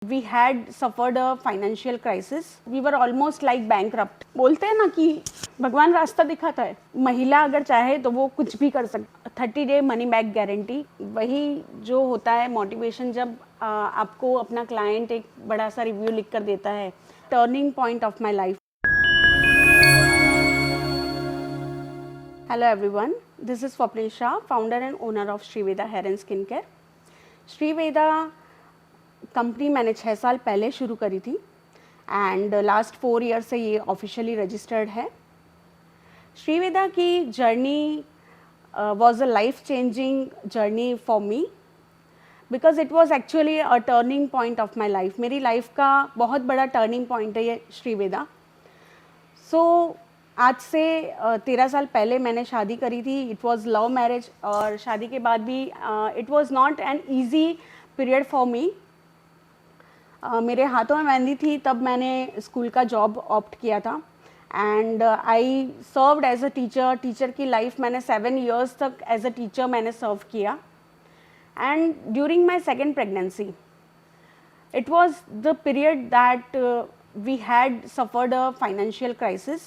We had suffered a financial crisis. We were almost like bankrupt. बोलते हैं ना कि भगवान रास्ता दिखाता है, महिला अगर चाहे तो वो कुछ भी कर सकती। 30-day मनी बैक गारंटी, वही जो होता है मोटिवेशन जब आपको अपना क्लाइंट एक बड़ा सा रिव्यू लिख कर देता है। Turning point of my life. Hello everyone, this is Swapnil Shah, founder and owner of Shriveda Hair and Skin Care. Shriveda company मैंने 6 साल पहले शुरू करी थी एंड लास्ट 4 ईयर से ये ऑफिशियली रजिस्टर्ड है। श्रीवेदा की journey was a life changing journey for me because it was actually a turning point of my life. मेरी लाइफ का बहुत बड़ा टर्निंग पॉइंट है ये श्रीवेदा। सो आज से 13 साल पहले मैंने शादी करी थी। इट वाज लव मैरिज और शादी के बाद भी it was not an easy period for me. मेरे हाथों में मेहंदी थी तब मैंने स्कूल का जॉब ऑप्ट किया था and I served as a teacher. Teacher की लाइफ मैंने 7 इयर्स तक एज अ टीचर मैंने सर्व किया and during my second pregnancy it was the period that we had suffered a financial crisis.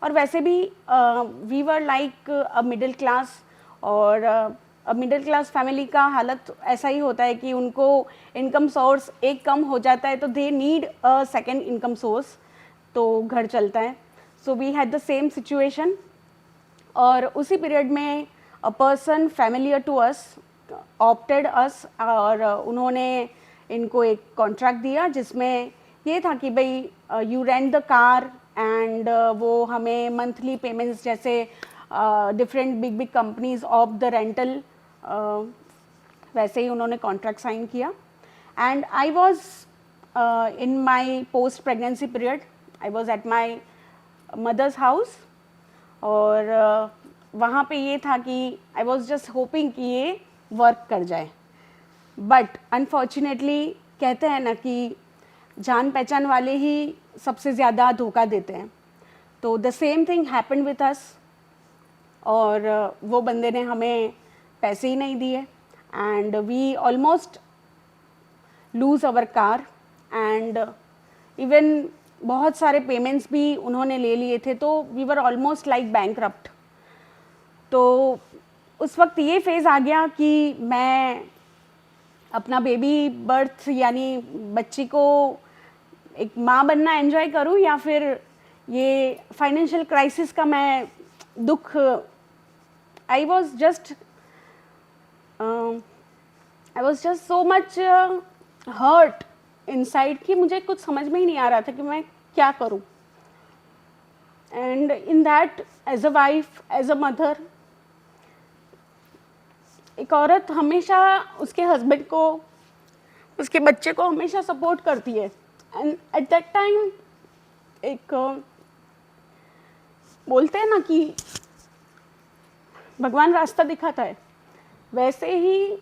और वैसे भी we were like a middle class और middle class family का हालत ऐसा ही होता है कि उनको इनकम सोर्स एक कम हो जाता है तो they need a second income source, तो घर चलता है। So we had the same situation और उसी पीरियड में a person familiar to us opted us और उन्होंने इनको एक कॉन्ट्रैक्ट दिया जिसमें ये था कि भाई you rent the car and वो हमें मंथली पेमेंट्स जैसे different big companies of the rental वैसे ही उन्होंने कॉन्ट्रैक्ट साइन किया and I was in my post pregnancy period I was at my mother's house और वहाँ पे ये था कि आई वॉज जस्ट होपिंग कि ये वर्क कर जाए। बट अनफॉर्चुनेटली कहते हैं ना कि जान पहचान वाले ही सबसे ज़्यादा धोखा देते हैं, तो the same thing happened with us. और वो बंदे ने हमें पैसे ही नहीं दिए and we almost lose our car and even बहुत सारे पेमेंट्स भी उन्होंने ले लिए थे, तो we were almost like bankrupt. तो उस वक्त ये फेज़ आ गया कि मैं अपना बेबी बर्थ यानी बच्ची को एक माँ बनना एंजॉय करूँ या फिर ये फाइनेंशियल क्राइसिस का मैं दुख। I was just so much hurt inside कि मुझे कुछ समझ में ही नहीं आ रहा था कि मैं क्या करूं। And in that, as a wife, as a mother, एक औरत हमेशा उसके हस्बैंड को, उसके बच्चे को हमेशा सपोर्ट करती है। And at that time, एक बोलते हैं ना कि भगवान रास्ता दिखाता है, वैसे ही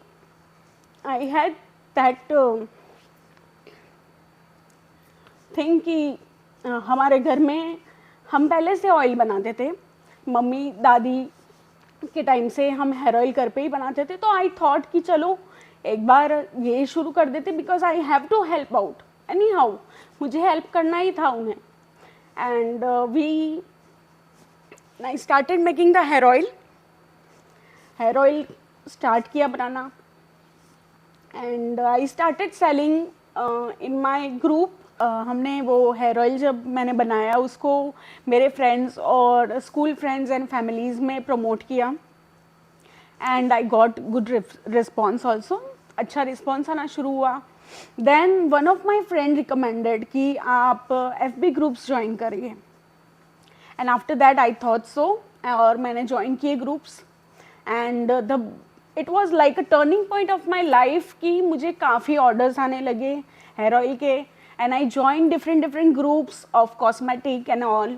आई हैड दैट थिंग कि हमारे घर में हम पहले से ऑयल बनाते थे। मम्मी दादी के टाइम से हम हेयर ऑयल घर पे ही बनाते थे, तो आई थॉट कि चलो एक बार ये शुरू कर देते because I have to help out anyhow, मुझे हेल्प करना ही था उन्हें। And I started making the hair oil start किया बनाना and I started selling in my group. हमने वो हेयर ऑयल जब मैंने बनाया उसको मेरे फ्रेंड्स और स्कूल फ्रेंड्स एंड फैमिलीज़ में प्रमोट किया and I got good response also. अच्छा रिस्पॉन्स आना शुरू हुआ। Then one of my friend recommended कि आप FB ग्रुप्स ज्वाइन करिए and after that I thought so, और मैंने ज्वाइन किए groups and it was like a turning point of my life कि मुझे काफ़ी ऑर्डर्स आने लगे हेयर ऑयल के and I join different groups of cosmetic and all.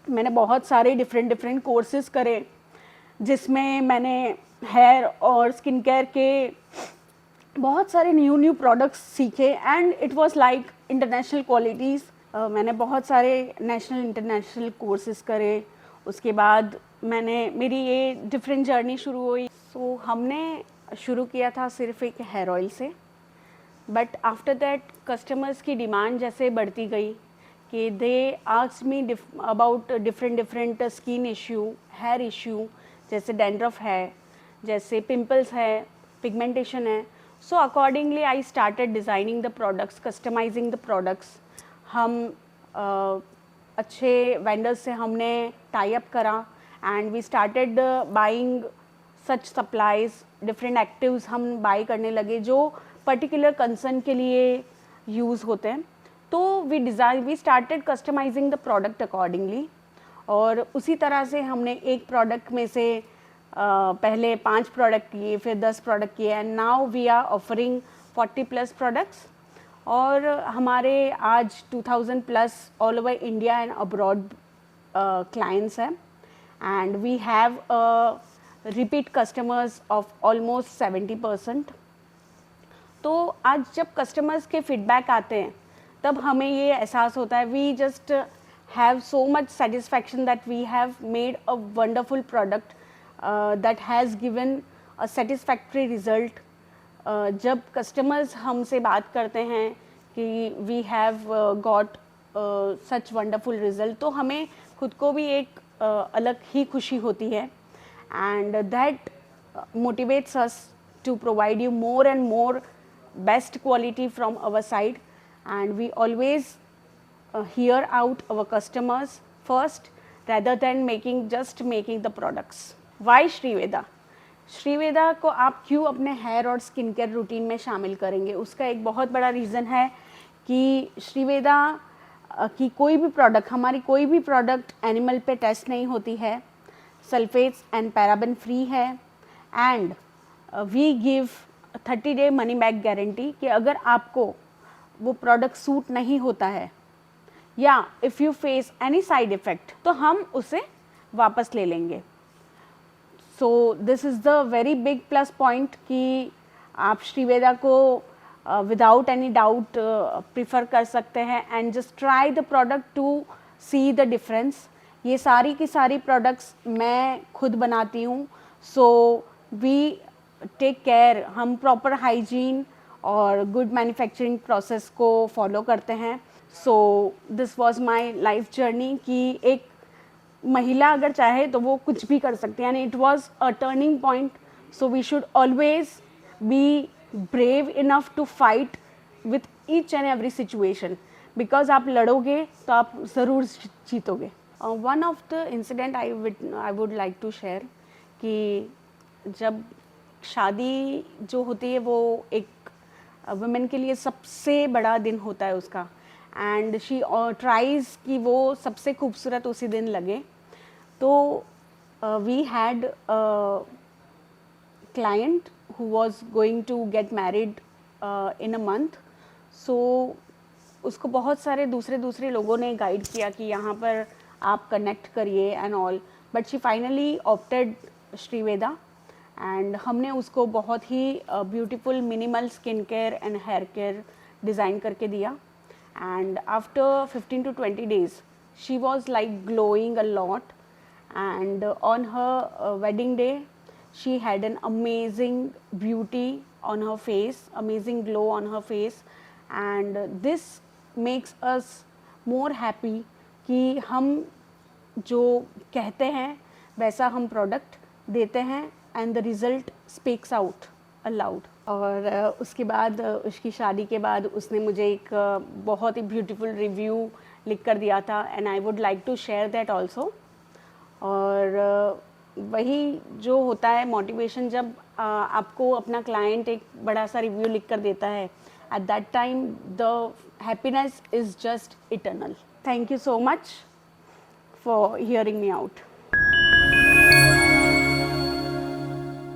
मैंने बहुत सारे डिफरेंट कोर्सेज करे जिसमें मैंने हेयर और स्किन केयर के बहुत सारे न्यू प्रोडक्ट्स सीखे and it was like international qualities. मैंने बहुत सारे नेशनल इंटरनेशनल कोर्सेज करे। उसके बाद मेरी ये डिफरेंट जर्नी शुरू हुई। सो हमने शुरू किया था सिर्फ एक हेयर ऑयल से, बट आफ्टर दैट कस्टमर्स की डिमांड जैसे बढ़ती गई कि they asked me about different skin issue, hair issue, जैसे डैंड्रफ है, जैसे पिंपल्स है, पिगमेंटेशन है. So accordingly I started designing the products, customising the products. हम अच्छे वेंडर्स से हमने टाई अप करा and we started buying such supplies. Different actives हम बाई करने लगे जो पर्टिकुलर कंसर्न के लिए यूज़ होते हैं. तो we started customising the product accordingly. और उसी तरह से हमने एक प्रोडक्ट में से पहले 5 प्रोडक्ट किए, फिर 10 प्रोडक्ट किए, and now we are offering 40+ products. और हमारे आज 2000 plus all over India and abroad clients हैं. And we have repeat customers of almost 70%. तो आज जब कस्टमर्स के फीडबैक आते हैं तब हमें ये एहसास होता है, we just have so much satisfaction that we have made a wonderful product that has given a satisfactory result. जब कस्टमर्स हमसे बात करते हैं कि we have got such wonderful result, तो हमें खुद को भी एक अलग ही खुशी होती है. And that motivates us to provide you more and more best quality from our side. And we always hear out our customers first rather than making the products. Why Shriveda? श्रीवेदा को आप क्यों अपने हेयर और skin care routine में शामिल करेंगे? उसका एक बहुत बड़ा रीज़न है कि श्रीवेदा की कोई भी प्रोडक्ट, हमारी कोई भी प्रोडक्ट एनिमल पे टेस्ट नहीं होती है, सल्फेट्स एंड पैराबेन फ्री है, and we give 30-day money back guarantee कि अगर आपको वो प्रोडक्ट सूट नहीं होता है या if you face any side effect तो हम उसे वापस ले लेंगे. So this is the very big plus point कि आप श्रीवेदा को विदाउट एनी डाउट प्रीफर कर सकते हैं and just try the product to see the difference. ये सारी की सारी प्रोडक्ट्स मैं खुद बनाती हूँ. सो वी टेक केयर, हम प्रॉपर हाइजीन और गुड मैन्युफैक्चरिंग प्रोसेस को फॉलो करते हैं. So this was my life journey कि एक महिला अगर चाहे तो वो कुछ भी कर सकती है, यानी it was a turning point. So we should always be brave enough to fight with each and every situation, because आप लड़ोगे तो आप ज़रूर जीतोगे. One of the incident I would like to share कि जब शादी जो होती है वो एक वुमेन के लिए सबसे बड़ा दिन होता है उसका, एंड शी ट्राइज कि वो सबसे खूबसूरत उसी दिन लगे. तो we had client who was going to get married in a month. So उसको बहुत सारे दूसरे लोगों ने गाइड किया कि यहाँ पर आप कनेक्ट करिए and all, but she finally opted Shriveda. And हमने उसको बहुत ही beautiful minimal skin care and hair care design करके दिया. And after 15 to 20 days she was like glowing a lot. And on her wedding day she had an amazing beauty on her face, amazing glow on her face. And this makes us more happy कि हम जो कहते हैं वैसा हम product देते हैं and the result speaks out allowed. और उसके बाद उसकी शादी के बाद उसने मुझे एक बहुत ही ब्यूटीफुल रिव्यू लिख कर दिया था, and I would like to share that also. और वही जो होता है मोटिवेशन, जब आपको अपना क्लाइंट एक बड़ा सा रिव्यू लिख कर देता है, at that time the happiness is just eternal. Thank you so much for hearing me out.